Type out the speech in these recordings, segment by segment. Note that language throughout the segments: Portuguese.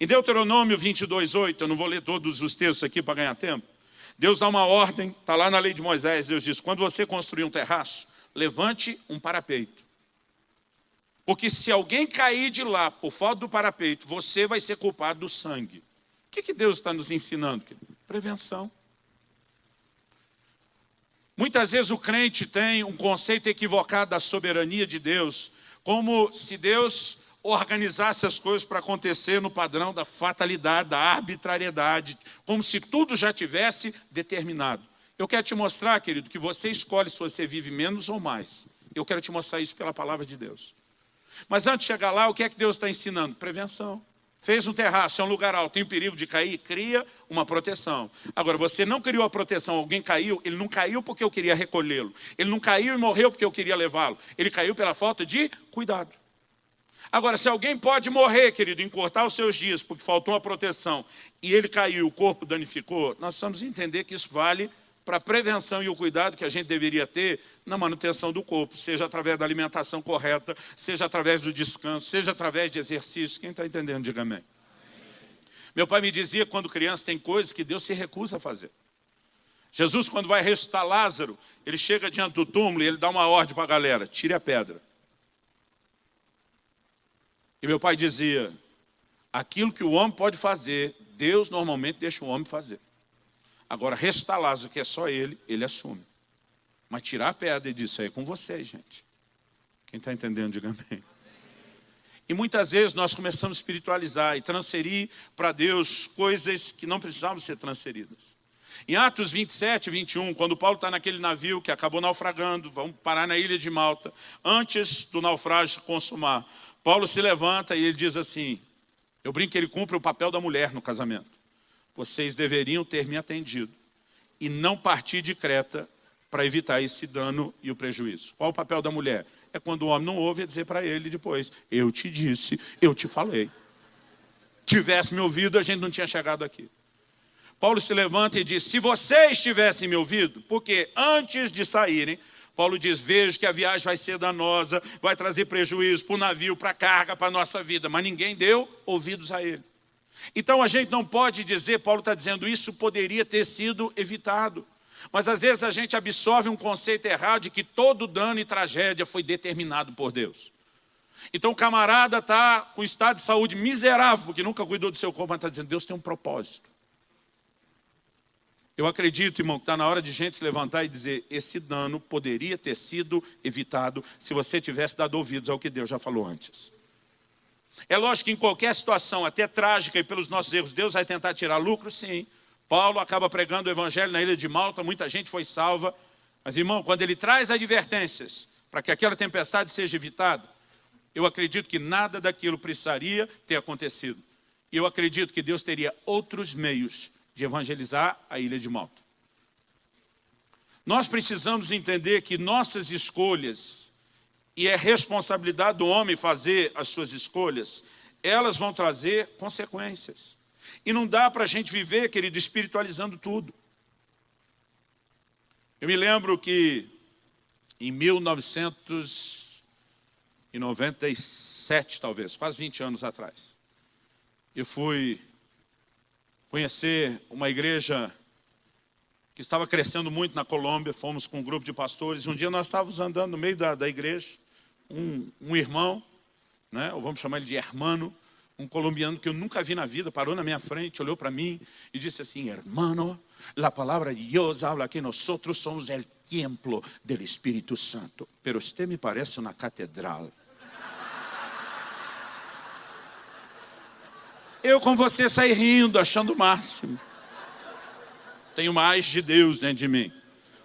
Em Deuteronômio 22:8, eu não vou ler todos os textos aqui para ganhar tempo. Deus dá uma ordem, está lá na lei de Moisés, Deus diz, quando você construir um terraço, levante um parapeito. Porque se alguém cair de lá por falta do parapeito, você vai ser culpado do sangue. O que Deus está nos ensinando? Prevenção. Muitas vezes o crente tem um conceito equivocado da soberania de Deus, como se Deus organizasse as coisas para acontecer no padrão da fatalidade, da arbitrariedade, como se tudo já tivesse determinado. Eu quero te mostrar, querido, que você escolhe se você vive menos ou mais. Eu quero te mostrar isso pela palavra de Deus. Mas antes de chegar lá, o que é que Deus está ensinando? Prevenção. Fez um terraço, é um lugar alto, tem perigo de cair, cria uma proteção. Agora, você não criou a proteção, alguém caiu, ele não caiu porque eu queria recolhê-lo. Ele não caiu e morreu porque eu queria levá-lo. Ele caiu pela falta de cuidado. Agora, se alguém pode morrer, querido, encurtar os seus dias, porque faltou a proteção, e ele caiu, o corpo danificou, nós precisamos entender que isso vale para a prevenção e o cuidado que a gente deveria ter na manutenção do corpo, seja através da alimentação correta, seja através do descanso, seja através de exercício. Quem está entendendo, diga amém. Meu pai me dizia que quando criança tem coisas que Deus se recusa a fazer. Jesus, quando vai ressuscitar Lázaro, ele chega diante do túmulo e ele dá uma ordem para a galera, tire a pedra. E meu pai dizia, aquilo que o homem pode fazer, Deus normalmente deixa o homem fazer. Agora, ressuscitar Lázaro, que é só ele assume. Mas tirar a pedra e disso aí é com vocês, gente. Quem está entendendo, diga amém. E muitas vezes nós começamos a espiritualizar e transferir para Deus coisas que não precisavam ser transferidas. Em Atos 27, 21, quando Paulo está naquele navio que acabou naufragando, vamos parar na ilha de Malta, antes do naufrágio consumar, Paulo se levanta e ele diz assim, eu brinco que ele cumpre o papel da mulher no casamento. Vocês deveriam ter me atendido e não partir de Creta para evitar esse dano e o prejuízo. Qual o papel da mulher? É quando o homem não ouve, é dizer para ele depois, eu te disse, eu te falei. Tivesse me ouvido, a gente não tinha chegado aqui. Paulo se levanta e diz, se vocês tivessem me ouvido, porque antes de saírem, Paulo diz, vejo que a viagem vai ser danosa, vai trazer prejuízo para o navio, para a carga, para a nossa vida, mas ninguém deu ouvidos a ele. Então a gente não pode dizer, Paulo está dizendo, isso poderia ter sido evitado. Mas às vezes a gente absorve um conceito errado de que todo dano e tragédia foi determinado por Deus. Então o camarada está com estado de saúde miserável, porque nunca cuidou do seu corpo, mas está dizendo, Deus tem um propósito. Eu acredito, irmão, que está na hora de gente se levantar e dizer, esse dano poderia ter sido evitado se você tivesse dado ouvidos ao que Deus já falou antes. É lógico que em qualquer situação, até trágica e pelos nossos erros, Deus vai tentar tirar lucro, sim. Paulo acaba pregando o evangelho na ilha de Malta, muita gente foi salva. Mas, irmão, quando ele traz advertências para que aquela tempestade seja evitada, eu acredito que nada daquilo precisaria ter acontecido. E eu acredito que Deus teria outros meios de evangelizar a ilha de Malta. Nós precisamos entender que nossas escolhas, e é responsabilidade do homem fazer as suas escolhas, elas vão trazer consequências. E não dá para a gente viver, querido, espiritualizando tudo. Eu me lembro que em 1997, talvez, quase 20 anos atrás, eu fui conhecer uma igreja que estava crescendo muito na Colômbia, fomos com um grupo de pastores, um dia nós estávamos andando no meio da igreja, um irmão, né, ou vamos chamar ele de hermano, um colombiano que eu nunca vi na vida, parou na minha frente, olhou para mim e disse assim, hermano, la palabra de Dios habla que nosotros somos el templo del Espíritu Santo, pero usted me parece una catedral. Eu com você saí rindo, achando o máximo. Tenho mais de Deus dentro de mim.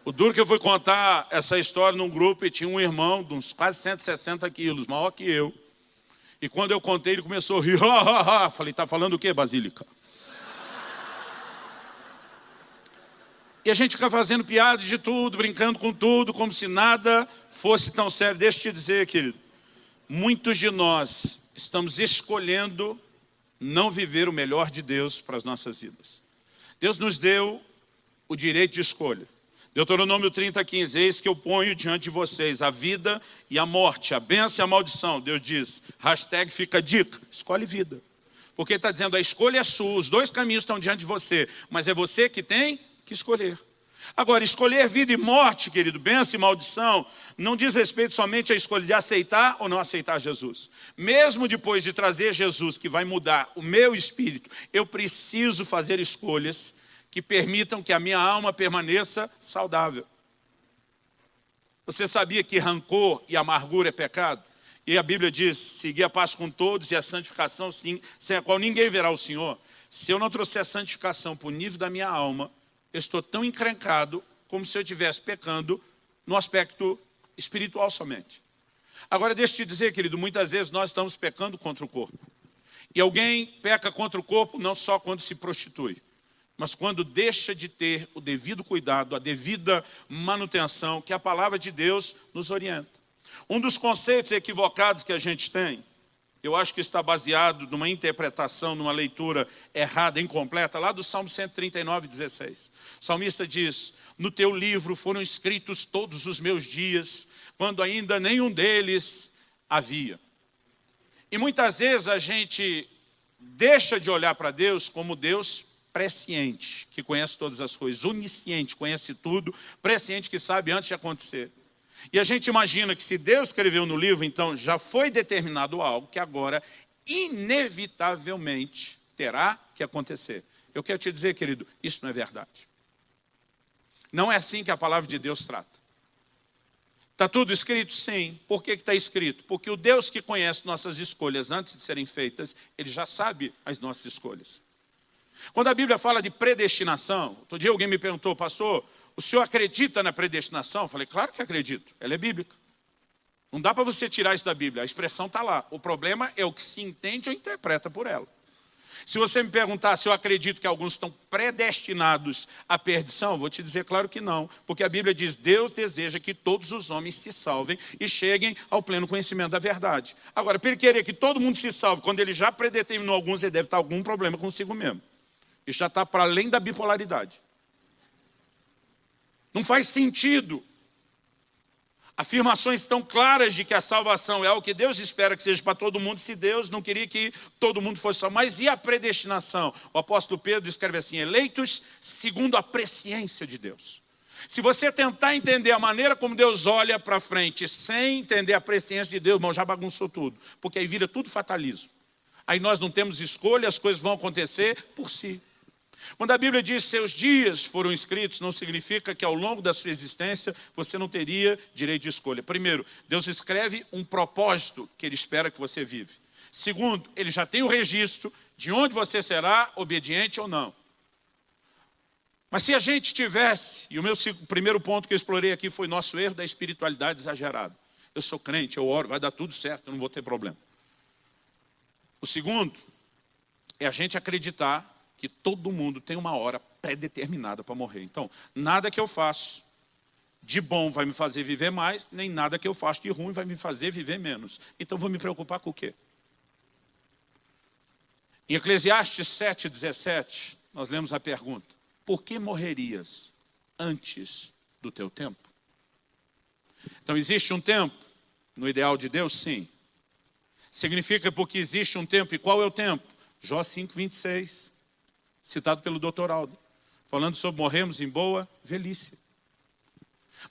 O duro que eu fui contar essa história num grupo e tinha um irmão de uns quase 160 quilos, maior que eu. E quando eu contei, ele começou a rir. Falei, tá falando o quê, Basílica? E a gente fica fazendo piada de tudo, brincando com tudo, como se nada fosse tão sério. Deixa eu te dizer, querido, muitos de nós estamos escolhendo não viver o melhor de Deus para as nossas vidas. Deus nos deu o direito de escolha. Deuteronômio 30:15, eis que eu ponho diante de vocês a vida e a morte, a bênção e a maldição. Deus diz, hashtag fica a dica, escolhe vida. Porque ele está dizendo, a escolha é sua, os dois caminhos estão diante de você, mas é você que tem que escolher. Agora, escolher vida e morte, querido, bênção e maldição, não diz respeito somente à escolha de aceitar ou não aceitar Jesus. Mesmo depois de trazer Jesus, que vai mudar o meu espírito, eu preciso fazer escolhas que permitam que a minha alma permaneça saudável. Você sabia que rancor e amargura é pecado? E a Bíblia diz, seguir a paz com todos e a santificação, sem a qual ninguém verá o Senhor. Se eu não trouxer a santificação para o nível da minha alma, eu estou tão encrencado como se eu estivesse pecando no aspecto espiritual somente. Agora, deixa eu te dizer, querido, muitas vezes nós estamos pecando contra o corpo. E alguém peca contra o corpo não só quando se prostitui, mas quando deixa de ter o devido cuidado, a devida manutenção que a palavra de Deus nos orienta. Um dos conceitos equivocados que a gente tem, eu acho que está baseado numa interpretação, numa leitura errada, incompleta, lá do Salmo 139, 16. O salmista diz, no teu livro foram escritos todos os meus dias, quando ainda nenhum deles havia. E muitas vezes a gente deixa de olhar para Deus como Deus presciente, que conhece todas as coisas, onisciente, conhece tudo, presciente, que sabe antes de acontecer. E a gente imagina que se Deus escreveu no livro, então já foi determinado algo que agora, inevitavelmente, terá que acontecer. Eu quero te dizer, querido, isso não é verdade. Não é assim que a palavra de Deus trata. Está tudo escrito? Sim. Por que está escrito? Porque o Deus que conhece nossas escolhas antes de serem feitas, Ele já sabe as nossas escolhas. Quando a Bíblia fala de predestinação, outro dia alguém me perguntou, pastor, o senhor acredita na predestinação? Eu falei, claro que acredito, ela é bíblica. Não dá para você tirar isso da Bíblia, a expressão está lá. O problema é o que se entende ou interpreta por ela. Se você me perguntar se eu acredito que alguns estão predestinados à perdição, vou te dizer claro que não. Porque a Bíblia diz, Deus deseja que todos os homens se salvem e cheguem ao pleno conhecimento da verdade. Agora, para Ele querer que todo mundo se salve, quando Ele já predeterminou alguns, Ele deve estar algum problema consigo mesmo. Isso já está para além da bipolaridade. Não faz sentido. Afirmações tão claras de que a salvação é o que Deus espera que seja para todo mundo, se Deus não queria que todo mundo fosse salvo. Mas e a predestinação? O apóstolo Pedro escreve assim, eleitos segundo a presciência de Deus. Se você tentar entender a maneira como Deus olha para frente, sem entender a presciência de Deus, irmão, já bagunçou tudo. Porque aí vira tudo fatalismo. Aí nós não temos escolha, as coisas vão acontecer por si. Quando a Bíblia diz seus dias foram escritos, não significa que ao longo da sua existência você não teria direito de escolha. Primeiro, Deus escreve um propósito que Ele espera que você vive. Segundo, Ele já tem o registro de onde você será obediente ou não. Mas se a gente tivesse, e o primeiro ponto que eu explorei aqui foi nosso erro da espiritualidade exagerada. Eu sou crente, eu oro, vai dar tudo certo, eu não vou ter problema. O segundo é a gente acreditar que todo mundo tem uma hora pré-determinada para morrer. Então, nada que eu faço de bom vai me fazer viver mais, nem nada que eu faço de ruim vai me fazer viver menos. Então, vou me preocupar com o quê? Em Eclesiastes 7:17, nós lemos a pergunta, por que morrerias antes do teu tempo? Então, existe um tempo, no ideal de Deus, sim. Significa porque existe um tempo, e qual é o tempo? Jó 5:26. Citado pelo Dr. Aldo, falando sobre morremos em boa velhice.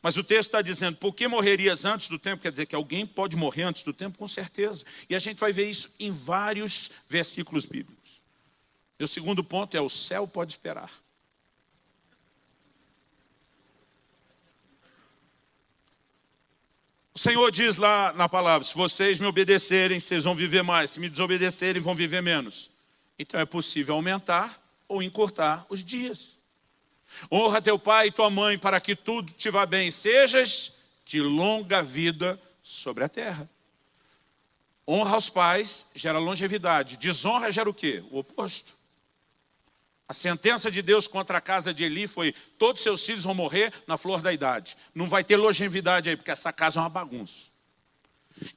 Mas o texto está dizendo, por que morrerias antes do tempo? Quer dizer que alguém pode morrer antes do tempo? Com certeza. E a gente vai ver isso em vários versículos bíblicos. Meu segundo ponto é, o céu pode esperar. O Senhor diz lá na palavra, se vocês me obedecerem, vocês vão viver mais. Se me desobedecerem, vão viver menos. Então é possível aumentar ou encurtar os dias. Honra teu pai e tua mãe para que tudo te vá bem. Sejas de longa vida sobre a terra. Honra aos pais gera longevidade. Desonra gera o quê? O oposto. A sentença de Deus contra a casa de Eli foi, todos seus filhos vão morrer na flor da idade. Não vai ter longevidade aí, porque essa casa é uma bagunça.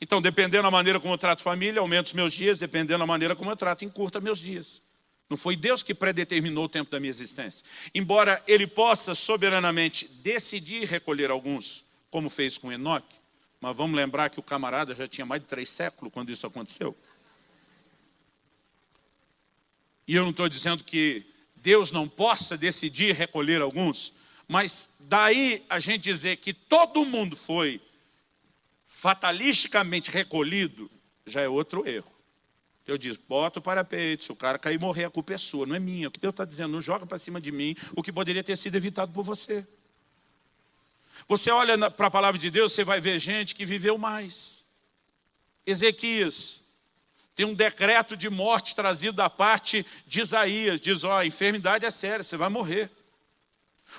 Então, dependendo da maneira como eu trato família, aumento os meus dias. Dependendo da maneira como eu trato, encurta meus dias. Não foi Deus que predeterminou o tempo da minha existência. Embora Ele possa soberanamente decidir recolher alguns, como fez com Enoque, mas vamos lembrar que o camarada já tinha mais de 3 séculos quando isso aconteceu. E eu não estou dizendo que Deus não possa decidir recolher alguns, mas daí a gente dizer que todo mundo foi fatalisticamente recolhido, já é outro erro. Eu disse, bota o parapeito, se o cara cair e morrer, a culpa é sua, não é minha. O que Deus está dizendo, não joga para cima de mim o que poderia ter sido evitado por você. Você olha para a palavra de Deus, você vai ver gente que viveu mais. Ezequias tem um decreto de morte trazido da parte de Isaías. Diz, ó, a enfermidade é séria, você vai morrer.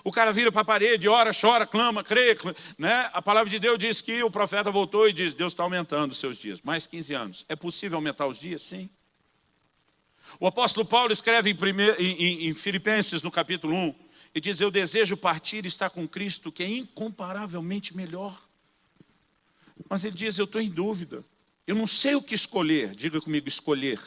O cara vira para a parede, ora, chora, clama, crê, né? A palavra de Deus diz que o profeta voltou e diz, Deus está aumentando os seus dias. Mais 15 anos. É possível aumentar os dias? Sim. O apóstolo Paulo escreve em Filipenses, no capítulo 1, e diz, eu desejo partir e estar com Cristo, que é incomparavelmente melhor. Mas ele diz, eu estou em dúvida. Eu não sei o que escolher. Diga comigo, escolher.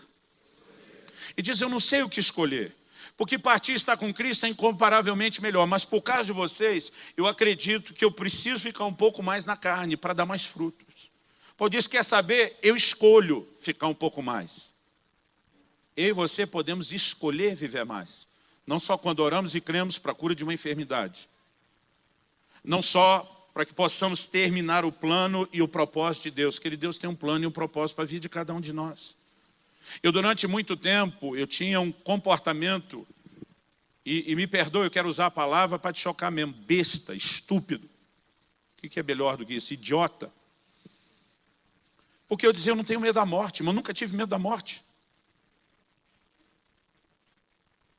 E diz, eu não sei o que escolher. Porque partir e estar com Cristo é incomparavelmente melhor. Mas por causa de vocês, eu acredito que eu preciso ficar um pouco mais na carne para dar mais frutos. Paulo diz, quer saber? Eu escolho ficar um pouco mais. Eu e você podemos escolher viver mais. Não só quando oramos e cremos para a cura de uma enfermidade. Não só para que possamos terminar o plano e o propósito de Deus. Querido, Deus tem um plano e um propósito para a vida de cada um de nós. Eu, durante muito tempo, eu tinha um comportamento, e me perdoe, eu quero usar a palavra para te chocar mesmo, besta, estúpido. O que é melhor do que isso? Idiota. Porque eu dizia, eu não tenho medo da morte, mas eu nunca tive medo da morte.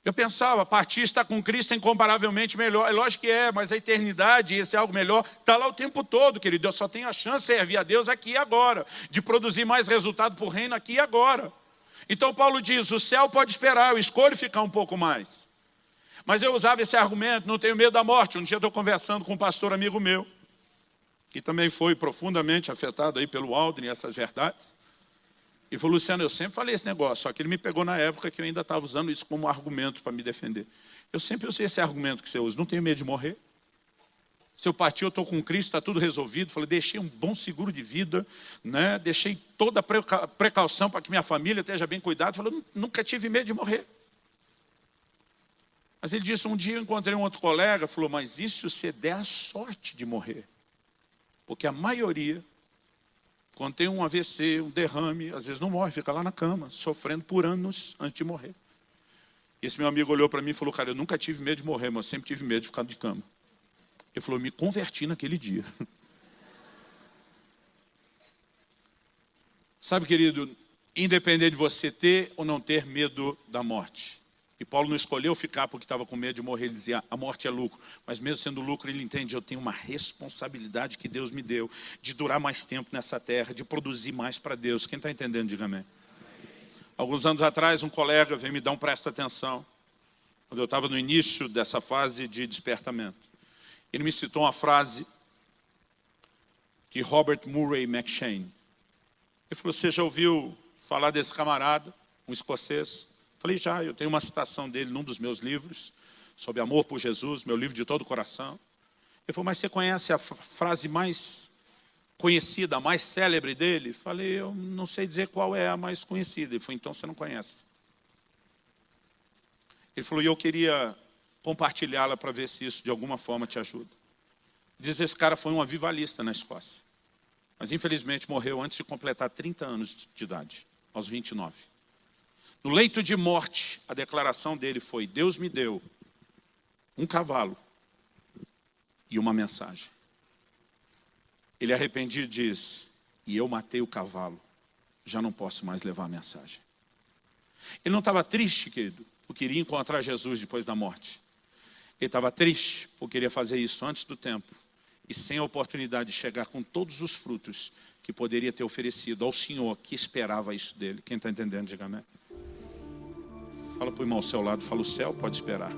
Eu pensava, partir estar com Cristo é incomparavelmente melhor. É lógico que é, mas a eternidade, esse algo melhor, está lá o tempo todo, querido. Eu só tenho a chance de servir a Deus aqui e agora, de produzir mais resultado para o reino aqui e agora. Então Paulo diz, o céu pode esperar, eu escolho ficar um pouco mais. Mas eu usava esse argumento, não tenho medo da morte. Um dia eu estou conversando com um pastor amigo meu, que também foi profundamente afetado aí pelo Aldrin, essas verdades. E falou, Luciano, eu sempre falei esse negócio, só que ele me pegou na época que eu ainda estava usando isso como argumento para me defender. Eu sempre usei esse argumento que você usa, não tenho medo de morrer. Se eu partir, eu estou com Cristo, está tudo resolvido. Falei, deixei um bom seguro de vida, né? Deixei toda a precaução para que minha família esteja bem cuidada. Falei, nunca tive medo de morrer. Mas ele disse, um dia eu encontrei um outro colega, falou, mas e se você der a sorte de morrer? Porque a maioria, quando tem um AVC, um derrame, às vezes não morre, fica lá na cama, sofrendo por anos antes de morrer. Esse meu amigo olhou para mim e falou, cara, eu nunca tive medo de morrer, mas eu sempre tive medo de ficar de cama. Ele falou, eu me converti naquele dia. Sabe, querido, independente de você ter ou não ter medo da morte. E Paulo não escolheu ficar porque estava com medo de morrer, ele dizia, a morte é lucro. Mas mesmo sendo lucro, ele entende, eu tenho uma responsabilidade que Deus me deu, de durar mais tempo nessa terra, de produzir mais para Deus. Quem está entendendo, diga amém. Alguns anos atrás, um colega veio me dar um presta atenção, quando eu estava no início dessa fase de despertamento. Ele me citou uma frase de Robert Murray McCheyne. Ele falou, você já ouviu falar desse camarada, um escocês? Falei, já, eu tenho uma citação dele num dos meus livros, sobre amor por Jesus, meu livro de todo o coração. Ele falou, mas você conhece a frase mais conhecida, a mais célebre dele? Falei, eu não sei dizer qual é a mais conhecida. Ele falou, então você não conhece. Ele falou, e eu queria compartilhá-la para ver se isso de alguma forma te ajuda. Diz, esse cara foi um avivalista na Escócia, mas infelizmente morreu antes de completar 30 anos de idade, aos 29. No leito de morte, a declaração dele foi, Deus me deu um cavalo e uma mensagem. Ele arrependido diz, e eu matei o cavalo, já não posso mais levar a mensagem. Ele não estava triste, querido, porque queria encontrar Jesus depois da morte. Ele estava triste porque queria fazer isso antes do tempo e sem a oportunidade de chegar com todos os frutos que poderia ter oferecido ao Senhor que esperava isso dele. Quem está entendendo, diga amém. Fala para o irmão ao seu lado, fala, o céu pode esperar.